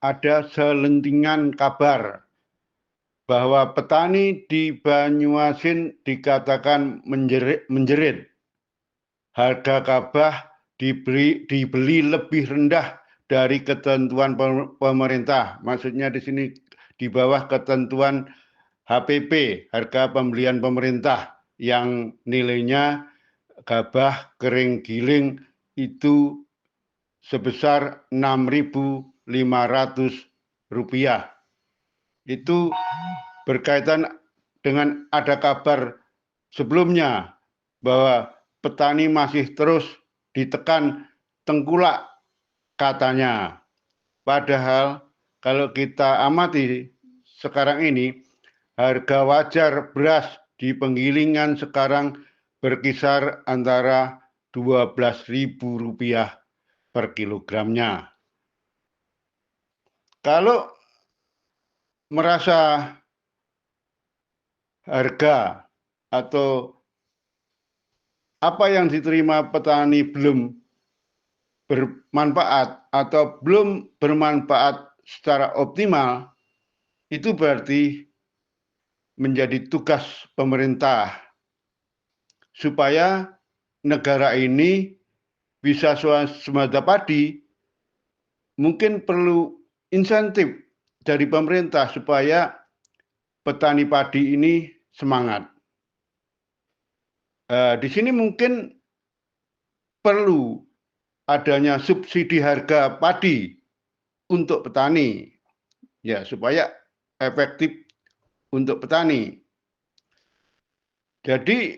ada selentingan kabar bahwa petani di Banyuasin dikatakan menjerit. Harga gabah dibeli lebih rendah dari ketentuan pemerintah. Maksudnya di sini di bawah ketentuan HPP, harga pembelian pemerintah, yang nilainya gabah kering giling itu sebesar Rp6.500. Itu berkaitan dengan ada kabar sebelumnya bahwa petani masih terus ditekan tengkulak katanya. Padahal kalau kita amati sekarang ini, harga wajar beras di penggilingan sekarang berkisar antara Rp12.000 per kilogramnya. Kalau merasa harga atau apa yang diterima petani belum bermanfaat atau belum bermanfaat secara optimal, itu berarti menjadi tugas pemerintah supaya negara ini bisa swasembada padi. Mungkin perlu insentif dari pemerintah supaya petani padi ini semangat. Di sini mungkin perlu adanya subsidi harga padi untuk petani, ya, supaya efektif untuk petani. Jadi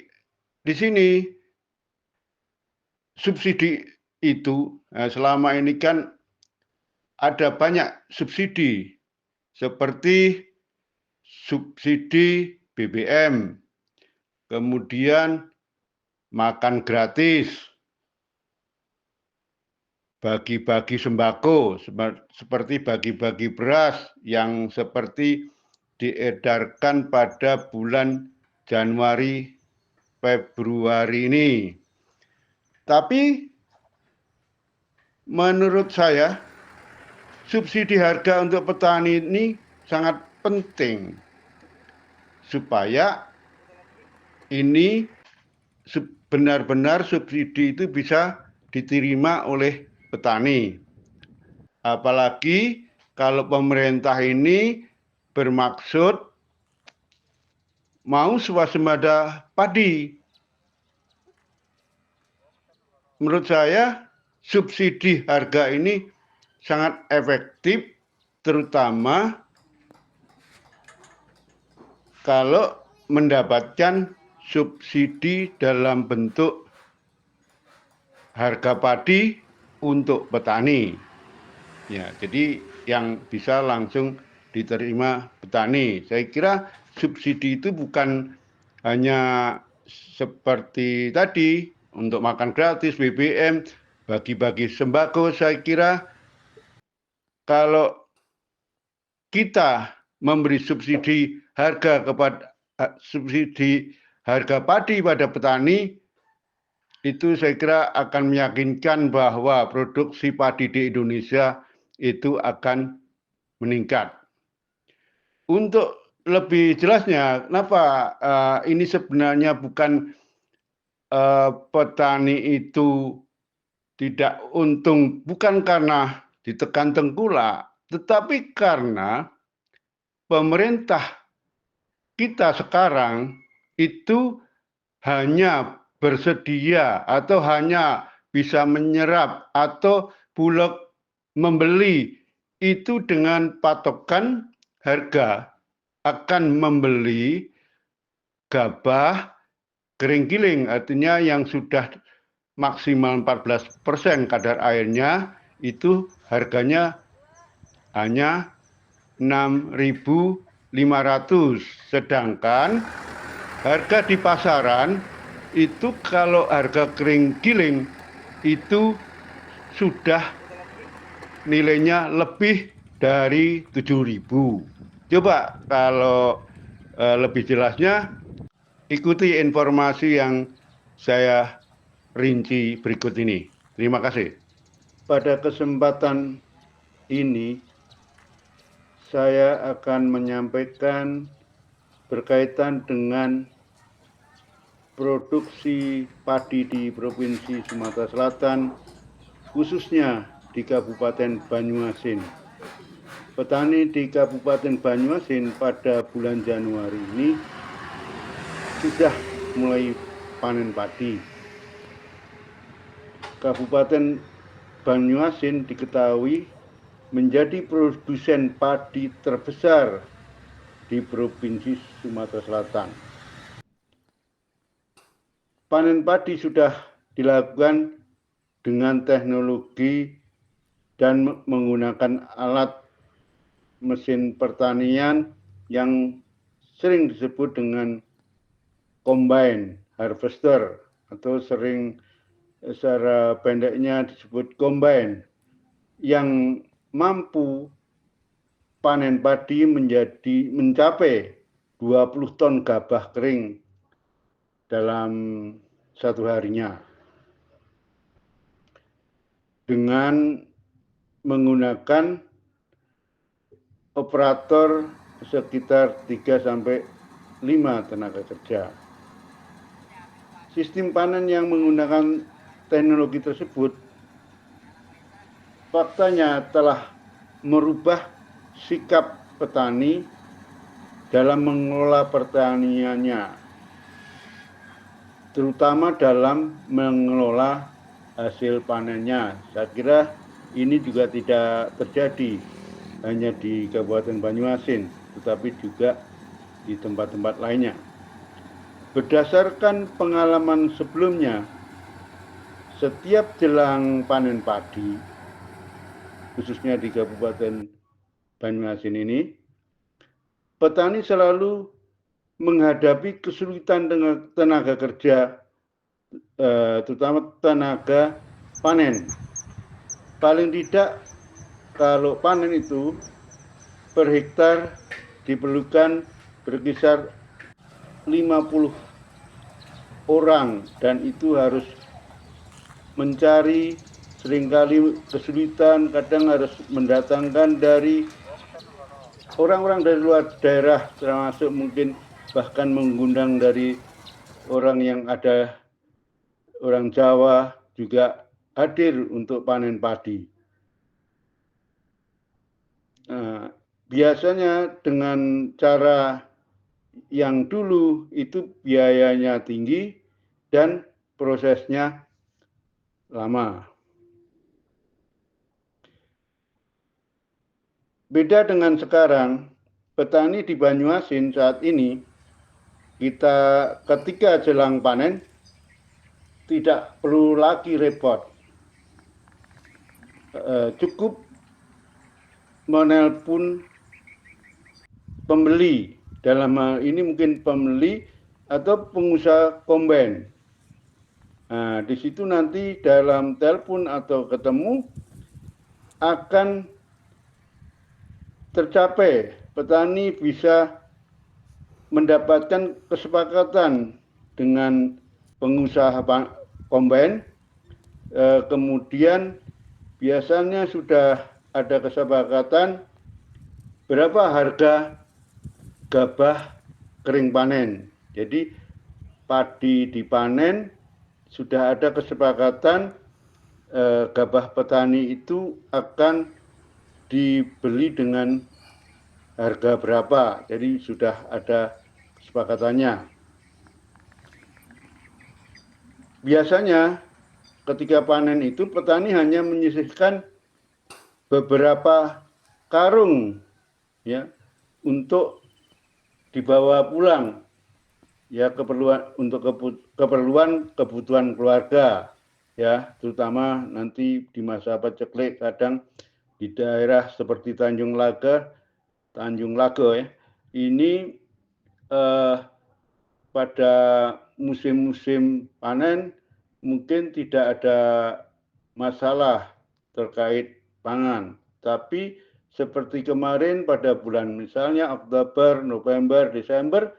di sini subsidi itu selama ini kan ada banyak subsidi, seperti subsidi BBM, kemudian makan gratis, bagi-bagi sembako, seperti bagi-bagi beras yang seperti diedarkan pada bulan Januari, Februari ini. Tapi menurut saya subsidi harga untuk petani ini sangat penting supaya ini benar-benar subsidi itu bisa diterima oleh petani. Apalagi kalau pemerintah ini bermaksud mau swasembada padi. Menurut saya subsidi harga ini sangat efektif, terutama kalau mendapatkan subsidi dalam bentuk harga padi untuk petani. Ya, jadi yang bisa langsung diterima petani. Saya kira subsidi itu bukan hanya seperti tadi untuk makan gratis, BBM, bagi-bagi sembako. Saya kira kalau kita memberi subsidi harga padi pada petani, itu saya kira akan meyakinkan bahwa produksi padi di Indonesia itu akan meningkat. Untuk lebih jelasnya, kenapa ini sebenarnya bukan petani itu tidak untung, bukan karena ditekan tengkulak, tetapi karena pemerintah kita sekarang itu hanya bersedia atau hanya bisa menyerap atau bulog membeli itu dengan patokan harga, akan membeli gabah kering giling, artinya yang sudah maksimal 14% kadar airnya, itu harganya hanya Rp6.500, sedangkan harga di pasaran itu kalau harga kering giling itu sudah nilainya lebih dari 7.000. Coba kalau lebih jelasnya ikuti informasi yang saya rinci berikut ini. Terima kasih. Pada kesempatan ini saya akan menyampaikan berkaitan dengan produksi padi di Provinsi Sumatera Selatan, khususnya di Kabupaten Banyuasin. Petani di Kabupaten Banyuasin pada bulan Januari ini sudah mulai panen padi. Kabupaten Banyuasin diketahui menjadi produsen padi terbesar di Provinsi Sumatera Selatan. Panen padi sudah dilakukan dengan teknologi dan menggunakan alat mesin pertanian yang sering disebut dengan combine harvester atau sering secara pendeknya disebut combine, yang mampu panen padi mencapai 20 ton gabah kering dalam satu harinya dengan menggunakan operator sekitar 3-5 tenaga kerja. Sistem panen yang menggunakan teknologi tersebut faktanya telah merubah sikap petani dalam mengelola pertaniannya, terutama dalam mengelola hasil panennya. Saya kira ini juga tidak terjadi hanya di Kabupaten Banyuasin, tetapi juga di tempat-tempat lainnya. Berdasarkan pengalaman sebelumnya, setiap jelang panen padi, khususnya di Kabupaten Banyuasin ini, petani selalu menghadapi kesulitan dengan tenaga kerja, terutama tenaga panen. Paling tidak kalau panen itu per hektar diperlukan berkisar 50 orang, dan itu harus mencari, seringkali kesulitan, kadang harus mendatangkan dari orang-orang dari luar daerah, termasuk mungkin bahkan mengundang dari orang yang ada, orang Jawa juga hadir untuk panen padi. Nah, biasanya dengan cara yang dulu itu biayanya tinggi dan prosesnya lama. Beda dengan sekarang, petani di Banyuasin saat ini, kita ketika jelang panen tidak perlu lagi repot. Cukup menelpon pembeli, dalam hal ini mungkin pembeli atau pengusaha kombain. Nah, di situ nanti dalam telepon atau ketemu akan tercapai, petani bisa mendapatkan kesepakatan dengan pengusaha kombain, kemudian biasanya sudah ada kesepakatan berapa harga gabah kering panen. Jadi padi dipanen, sudah ada kesepakatan gabah petani itu akan dibeli dengan harga berapa. Jadi sudah ada kesepakatannya. Biasanya ketika panen itu petani hanya menyisihkan beberapa karung ya untuk dibawa pulang ya, keperluan kebutuhan keluarga ya, terutama nanti di masa paceklik kadang di daerah seperti Tanjung Laga ya, ini pada musim-musim panen mungkin tidak ada masalah terkait pangan, tapi seperti kemarin pada bulan misalnya Oktober, November, Desember,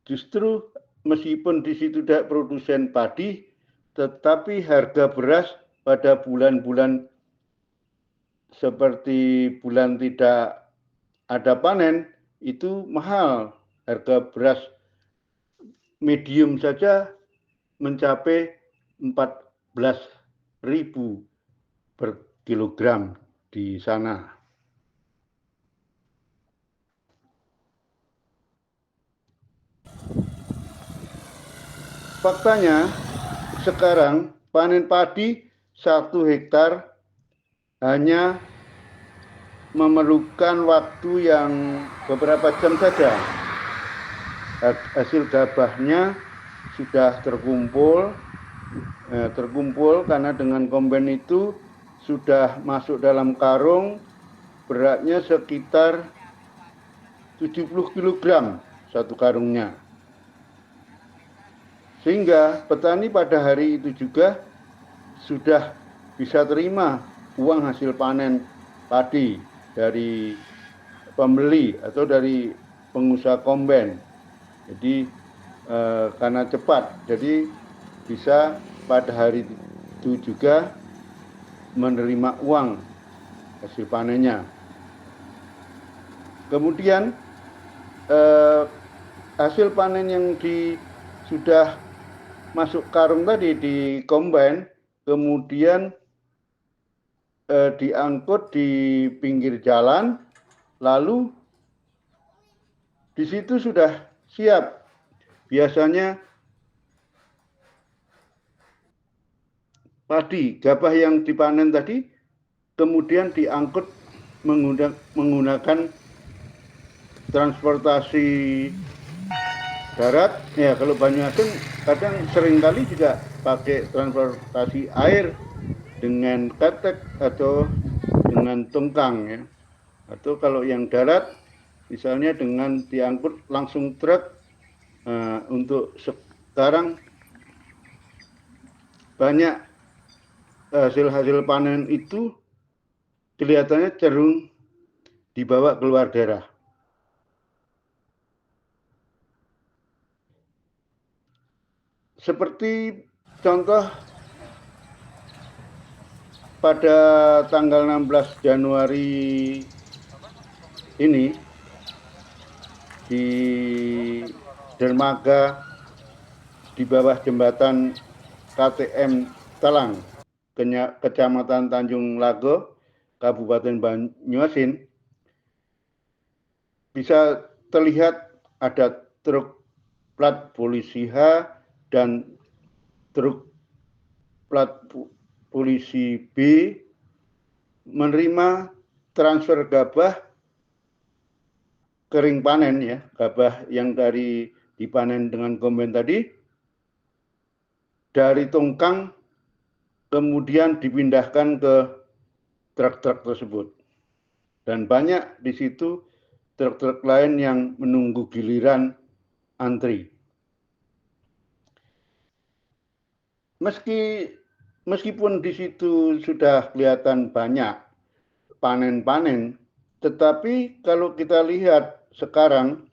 justru meskipun di situ tidak produsen padi, tetapi harga beras pada bulan-bulan seperti bulan tidak ada panen itu mahal. Harga beras medium saja mencapai 14.000 per kilogram di sana. Faktanya sekarang panen padi 1 hektar hanya memerlukan waktu yang beberapa jam saja. Hasil gabahnya sudah terkumpul karena dengan kombain itu sudah masuk dalam karung, beratnya sekitar 70 kg satu karungnya. Sehingga petani pada hari itu juga sudah bisa terima uang hasil panen padi dari pembeli atau dari pengusaha kombain. Jadi karena cepat, jadi bisa pada hari itu juga menerima uang hasil panennya. Kemudian hasil panen yang sudah masuk karung tadi di kombain, kemudian diangkut di pinggir jalan, lalu di situ sudah siap. Biasanya padi gabah yang dipanen tadi kemudian diangkut menggunakan transportasi darat. Ya, kalau Banyuasin kadang seringkali juga pakai transportasi air dengan ketek atau dengan tungkang ya. Atau kalau yang darat misalnya dengan diangkut langsung truk. Untuk sekarang banyak hasil-hasil panen itu kelihatannya cenderung dibawa keluar daerah. Seperti contoh pada tanggal 16 Januari ini di dermaga di bawah jembatan KTM Talang, Kecamatan Tanjung Lago, Kabupaten Banyuasin, bisa terlihat ada truk plat polisi H dan truk plat polisi B menerima transfer gabah kering panen ya, gabah yang dari dipanen dengan kombain tadi dari tungkang kemudian dipindahkan ke truk-truk tersebut. Dan banyak di situ truk-truk lain yang menunggu giliran antri. Meskipun di situ sudah kelihatan banyak panen-panen, tetapi kalau kita lihat sekarang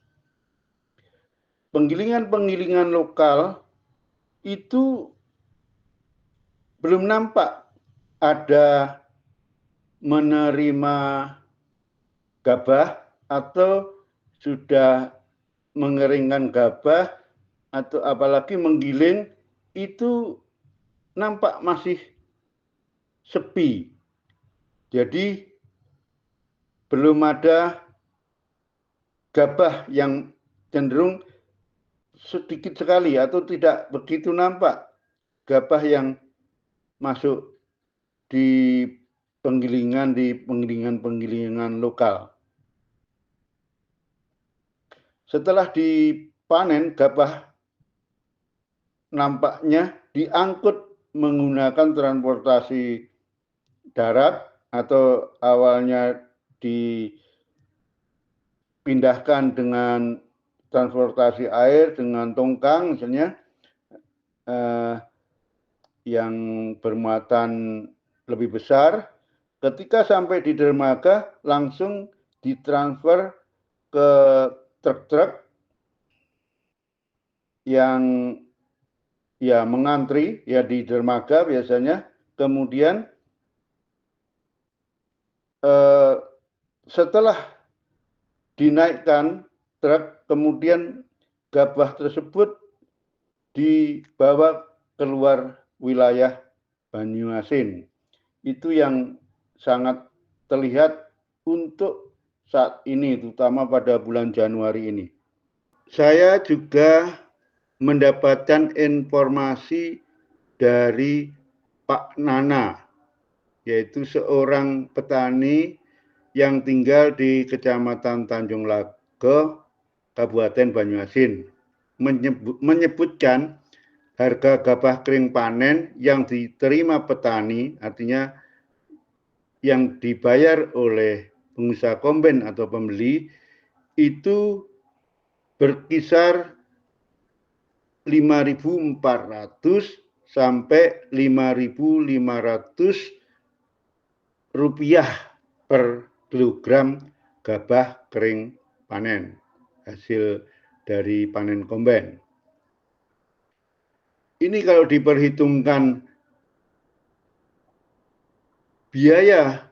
penggilingan-penggilingan lokal itu belum nampak ada menerima gabah atau sudah mengeringkan gabah atau apalagi menggiling, itu nampak masih sepi. Jadi belum ada gabah yang cenderung sedikit sekali atau tidak begitu nampak gabah yang masuk di penggilingan lokal. Setelah dipanen, gabah nampaknya diangkut menggunakan transportasi darat atau awalnya dipindahkan dengan transportasi air dengan tongkang misalnya yang bermuatan lebih besar. Ketika sampai di dermaga langsung ditransfer ke truk-truk yang ya mengantri ya di dermaga biasanya. Kemudian setelah dinaikkan truk, kemudian gabah tersebut dibawa keluar wilayah Banyuasin. Itu yang sangat terlihat untuk saat ini, terutama pada bulan Januari ini. Saya juga mendapatkan informasi dari Pak Nana, yaitu seorang petani yang tinggal di Kecamatan Tanjung Lago, Kabupaten Banyuasin, menyebutkan harga gabah kering panen yang diterima petani, artinya yang dibayar oleh pengusaha komben atau pembeli, itu berkisar 5.400 sampai 5.500 rupiah per kilogram gabah kering panen, hasil dari panen komben. Ini kalau diperhitungkan biaya,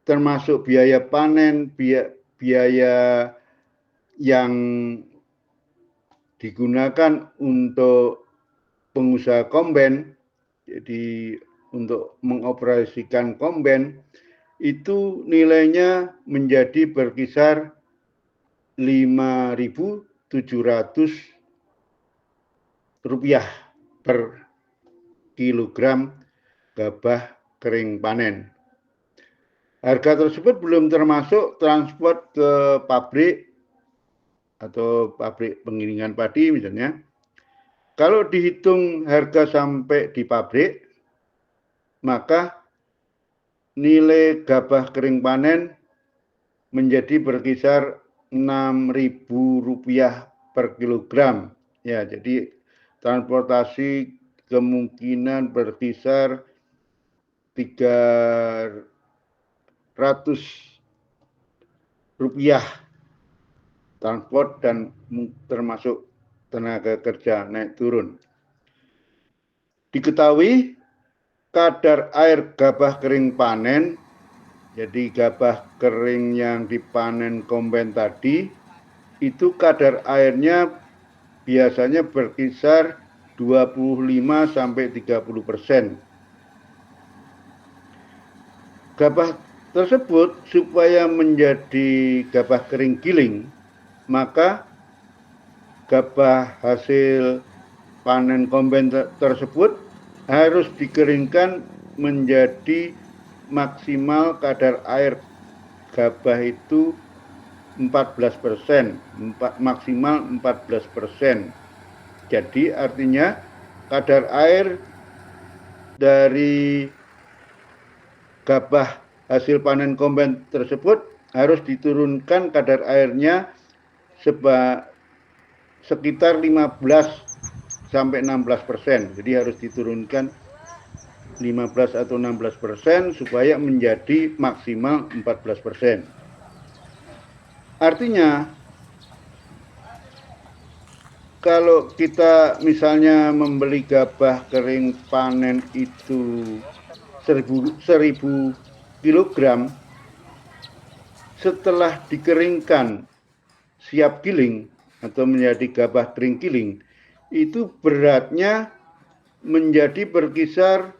termasuk biaya panen, biaya yang digunakan untuk pengusaha komben, jadi untuk mengoperasikan komben, itu nilainya menjadi berkisar 5.700 rupiah per kilogram gabah kering panen. Harga tersebut belum termasuk transport ke pabrik atau pabrik penggilingan padi misalnya. Kalau dihitung harga sampai di pabrik, maka nilai gabah kering panen menjadi berkisar 6.000 rupiah per kilogram. Ya, jadi transportasi kemungkinan berkisar 300 rupiah transport dan termasuk tenaga kerja naik turun. Diketahui kadar air gabah kering panen, jadi gabah kering yang dipanen komben tadi, itu kadar airnya biasanya berkisar 25-30%. Gabah tersebut supaya menjadi gabah kering giling, maka gabah hasil panen komben tersebut harus dikeringkan menjadi maksimal kadar air gabah itu 14%, maksimal 14%. Jadi artinya kadar air dari gabah hasil panen komben tersebut harus diturunkan kadar airnya sekitar 15-16%. Jadi harus diturunkan 15 atau 16% supaya menjadi maksimal 14%. Artinya kalau kita misalnya membeli gabah kering panen itu 1.000 kilogram, setelah dikeringkan siap giling atau menjadi gabah kering giling, itu beratnya menjadi berkisar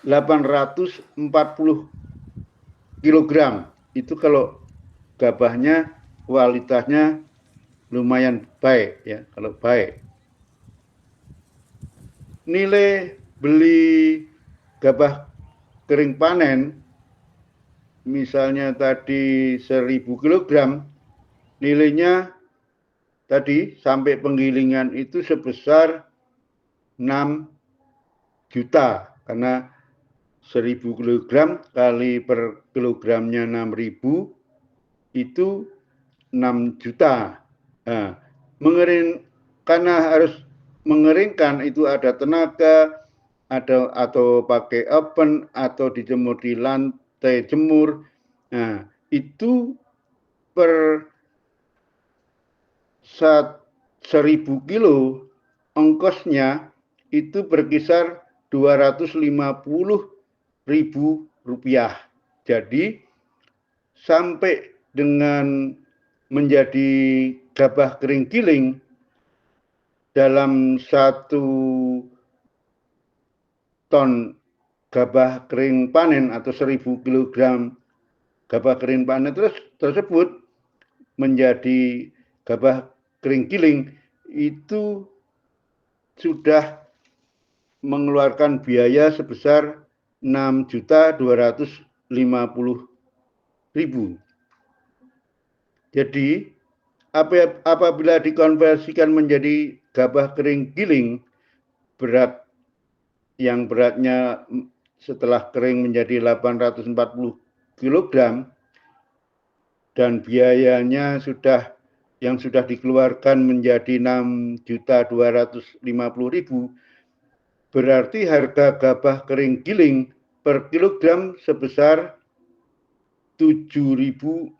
840 kilogram. Itu kalau gabahnya kualitasnya lumayan baik ya, kalau baik. Nilai beli gabah kering panen misalnya tadi 1.000 kilogram, nilainya tadi sampai penggilingan itu sebesar 6 juta, karena 1.000 kilogram kali per kilogramnya 6.000 itu 6 juta. Nah, karena harus mengeringkan itu ada tenaga, atau pakai oven atau dijemur di lantai jemur. Nah, itu per 1.000 kilo ongkosnya itu berkisar 250.000 rupiah. Jadi sampai dengan menjadi gabah kering giling dalam 1 ton gabah kering panen atau 1000 kg gabah kering panen tersebut menjadi gabah kering giling itu sudah mengeluarkan biaya sebesar 6.250.000. Jadi apabila dikonversikan menjadi gabah kering giling beratnya setelah kering menjadi 840 kg dan biayanya yang sudah dikeluarkan menjadi 6.250.000, berarti harga gabah kering giling per kilogram sebesar 7.440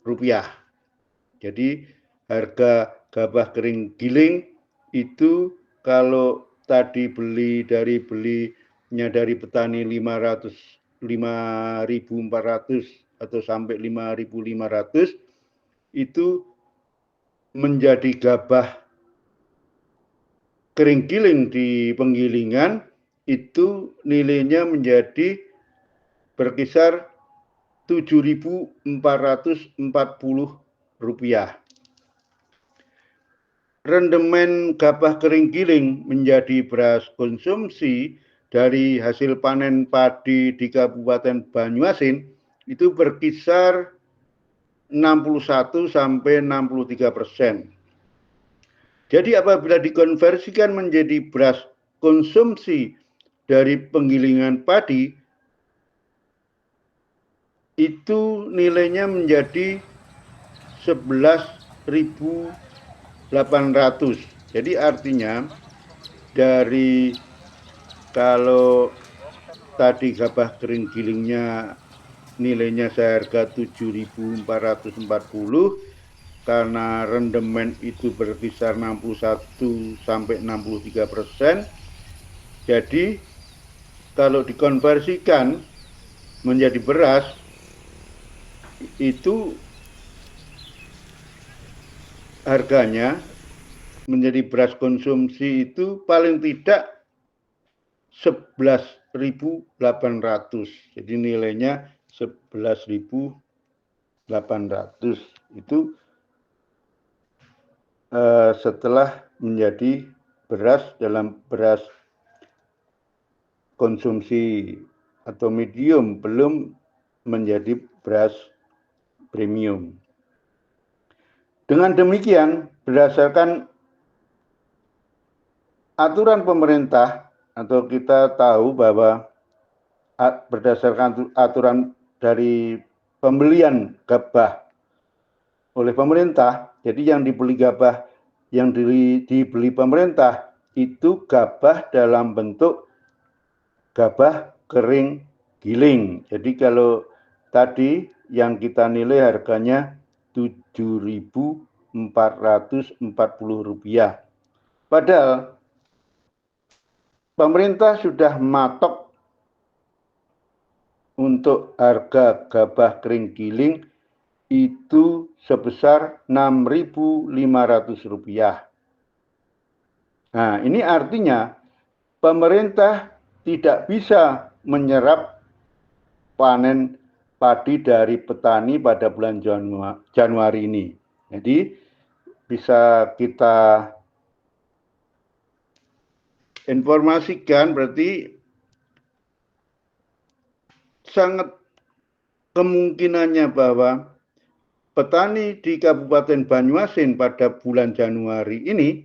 rupiah. Jadi harga gabah kering giling itu kalau tadi belinya dari petani 5.400 atau sampai 5.500, itu menjadi gabah kering giling di penggilingan itu nilainya menjadi berkisar 7.440 rupiah. Rendemen gabah kering giling menjadi beras konsumsi dari hasil panen padi di Kabupaten Banyuasin itu berkisar 61 sampai 63%. Jadi apabila dikonversikan menjadi beras konsumsi dari penggilingan padi, itu nilainya menjadi 11.800. Jadi artinya dari kalau tadi gabah kering gilingnya nilainya seharga 7.440, karena rendemen itu berkisar 61 sampai 63%. Jadi kalau dikonversikan menjadi beras itu harganya menjadi beras konsumsi itu paling tidak 11.800. Jadi nilainya 11.800 itu setelah menjadi beras dalam beras konsumsi atau medium, belum menjadi beras premium. Dengan demikian, berdasarkan aturan pemerintah, atau kita tahu bahwa berdasarkan aturan dari pembelian gabah oleh pemerintah, jadi yang dibeli gabah yang dibeli pemerintah itu gabah dalam bentuk gabah kering giling. Jadi kalau tadi yang kita nilai harganya 7.440 rupiah. Padahal pemerintah sudah matok untuk harga gabah kering giling itu sebesar 6.500 rupiah. Nah, ini artinya pemerintah tidak bisa menyerap panen padi dari petani pada bulan Januari ini. Jadi bisa kita informasikan berarti sangat kemungkinannya bahwa petani di Kabupaten Banyuasin pada bulan Januari ini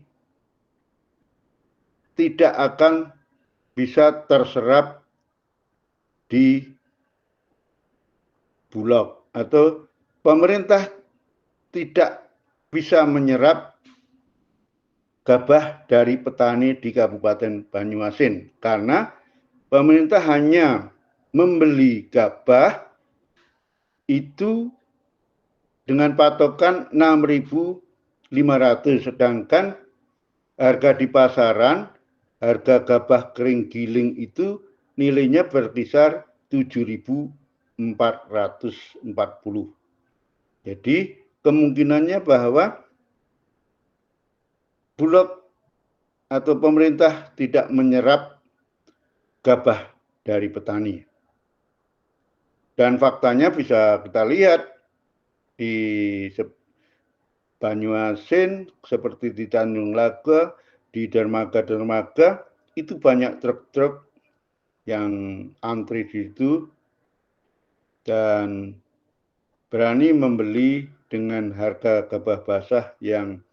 tidak akan bisa terserap di Bulog, atau pemerintah tidak bisa menyerap gabah dari petani di Kabupaten Banyuasin karena pemerintah hanya membeli gabah itu dengan patokan 6.500, sedangkan harga di pasaran, harga gabah kering giling itu nilainya berkisar 7.440. Jadi kemungkinannya bahwa Bulog atau pemerintah tidak menyerap gabah dari petani. Dan faktanya bisa kita lihat di Banyuasin, seperti di Tanjung Laga, di dermaga-dermaga, itu banyak truk-truk yang antri di situ dan berani membeli dengan harga gabah basah yang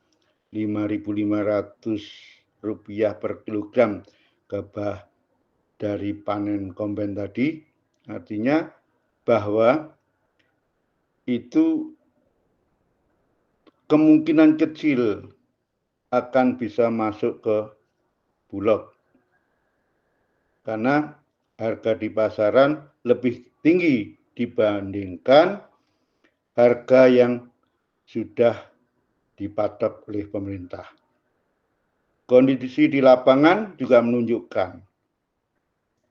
Rp5.500 per kilogram gabah dari panen komben tadi. Artinya bahwa itu kemungkinan kecil akan bisa masuk ke Bulog. Karena harga di pasaran lebih tinggi dibandingkan harga yang sudah dipatok oleh pemerintah. Kondisi di lapangan juga menunjukkan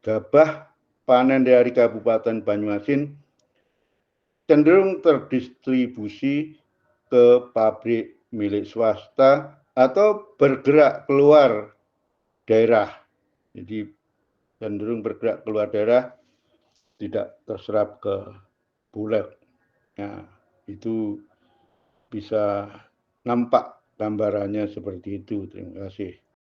gabah panen dari Kabupaten Banyuasin cenderung terdistribusi ke pabrik milik swasta atau bergerak keluar daerah. Jadi cenderung bergerak keluar daerah, tidak terserap ke Bulog. Nah, itu bisa nampak gambarannya seperti itu. Terima kasih.